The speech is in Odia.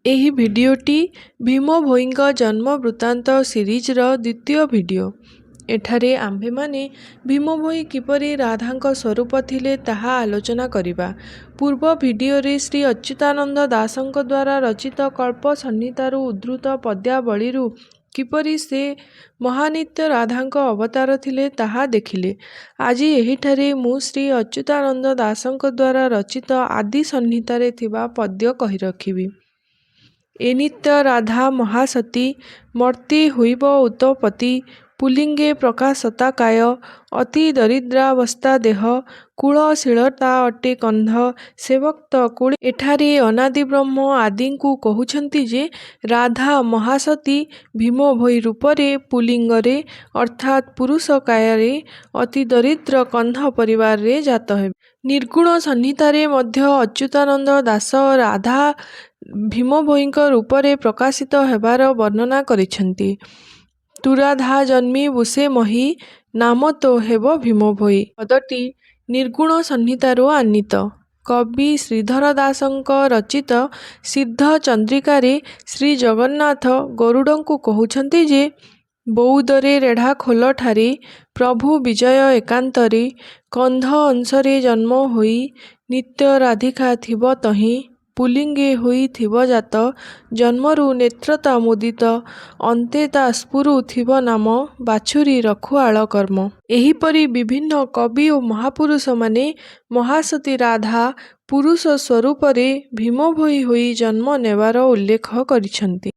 ଏହି ଭିଡ଼ିଓଟି ଭୀମ ଭୋଇଙ୍କ ଜନ୍ମ ବୃତ୍ତାନ୍ତ ସିରିଜର ଦ୍ୱିତୀୟ ଭିଡ଼ିଓ। ଏଠାରେ ଆମ୍ଭେମାନେ ଭୀମ ଭୋଇ କିପରି ରାଧାଙ୍କ ସ୍ୱରୂପ ଥିଲେ ତାହା ଆଲୋଚନା କରିବା। ପୂର୍ବ ଭିଡ଼ିଓରେ ଶ୍ରୀ ଅଚ୍ୟୁତାନନ୍ଦ ଦାସଙ୍କ ଦ୍ୱାରା ରଚିତ କଳ୍ପ ସଂହିତାରୁ ଉଦ୍ଧୃତ ପଦ୍ୟାବଳୀରୁ କିପରି ସେ ମହାନିତ୍ୟ ରାଧାଙ୍କ ଅବତାର ଥିଲେ ତାହା ଦେଖିଲେ। ଆଜି ଏହିଠାରେ ମୁଁ ଶ୍ରୀ ଅଚ୍ୟୁତାନନ୍ଦ ଦାସଙ୍କ ଦ୍ୱାରା ରଚିତ ଆଦି ସଂହିତାରେ ଥିବା ପଦ୍ୟ କହି ରଖିବି। ଏ ନିତ୍ୟ ରାଧା ମହାସତୀ ମର୍ତ୍ତି ହୋଇବ ଉତ୍ପତ୍ତି ପୁଲିଙ୍ଗେ ପ୍ରକାଶତାକାୟ ଅତି ଦରିଦ୍ରାବସ୍ଥା ଦେହ କୁଳଶୀଳତା ଅଟେ କନ୍ଧ ସେବକ୍ତ କୁଳେ। ଏଠାରେ ଅନାଦି ବ୍ରହ୍ମ ଆଦିଙ୍କୁ କହୁଛନ୍ତି ଯେ ରାଧା ମହାସତୀ ଭୀମ ଭୋଇ ରୂପରେ ପୁଲିଙ୍ଗରେ ଅର୍ଥାତ୍ ପୁରୁଷ କାୟରେ ଅତି ଦରିଦ୍ର କନ୍ଧ ପରିବାରରେ ଜାତ ହେବେ। ନିର୍ଗୁଣ ସଂହିତାରେ ମଧ୍ୟ ଅଚ୍ୟୁତାନନ୍ଦ ଦାସ ରାଧା ଭୀମ ଭୋଇଙ୍କ ରୂପରେ ପ୍ରକାଶିତ ହେବାର ବର୍ଣ୍ଣନା କରିଛନ୍ତି। ତୁ ରାଧା ଜନ୍ମି ବୁସେ ମହି ନାମ ତୋ ହେବ ଭୀମ ଭୋଇ ପଦଟି ନିର୍ଗୁଣ ସଂହିତାରୁ ଆନୀତ। କବି ଶ୍ରୀଧର ଦାସଙ୍କ ରଚିତ ସିଦ୍ଧ ଚନ୍ଦ୍ରିକାରେ ଶ୍ରୀ ଜଗନ୍ନାଥ ଗରୁଡ଼ଙ୍କୁ କହୁଛନ୍ତି ଯେ ବଉଦରେ ରେଢ଼ା ଖୋଲଠାରେ ପ୍ରଭୁ ବିଜୟ ଏକାନ୍ତରେ କନ୍ଧ ଅଂଶରେ ଜନ୍ମ ହୋଇ ନିତ୍ୟ ରାଧିକା ଥିବ ତହିଁ ପୁଲିଙ୍ଗେ ହୋଇ ଥିବ ଜାତ ଜନ୍ମରୁ ନେତ୍ରତା ମୁଦିତ ଅନ୍ତେ ତା ସ୍ଫୁରୁ ଥିବ ନାମ ବାଛୁରୀ ରଖୁଆଳ କର୍ମ। ଏହିପରି ବିଭିନ୍ନ କବି ଓ ମହାପୁରୁଷମାନେ ମହାସତୀ ରାଧା ପୁରୁଷ ସ୍ୱରୂପରେ ଭୀମ ଭୋଇ ହୋଇ ଜନ୍ମ ନେବାର ଉଲ୍ଲେଖ କରିଛନ୍ତି।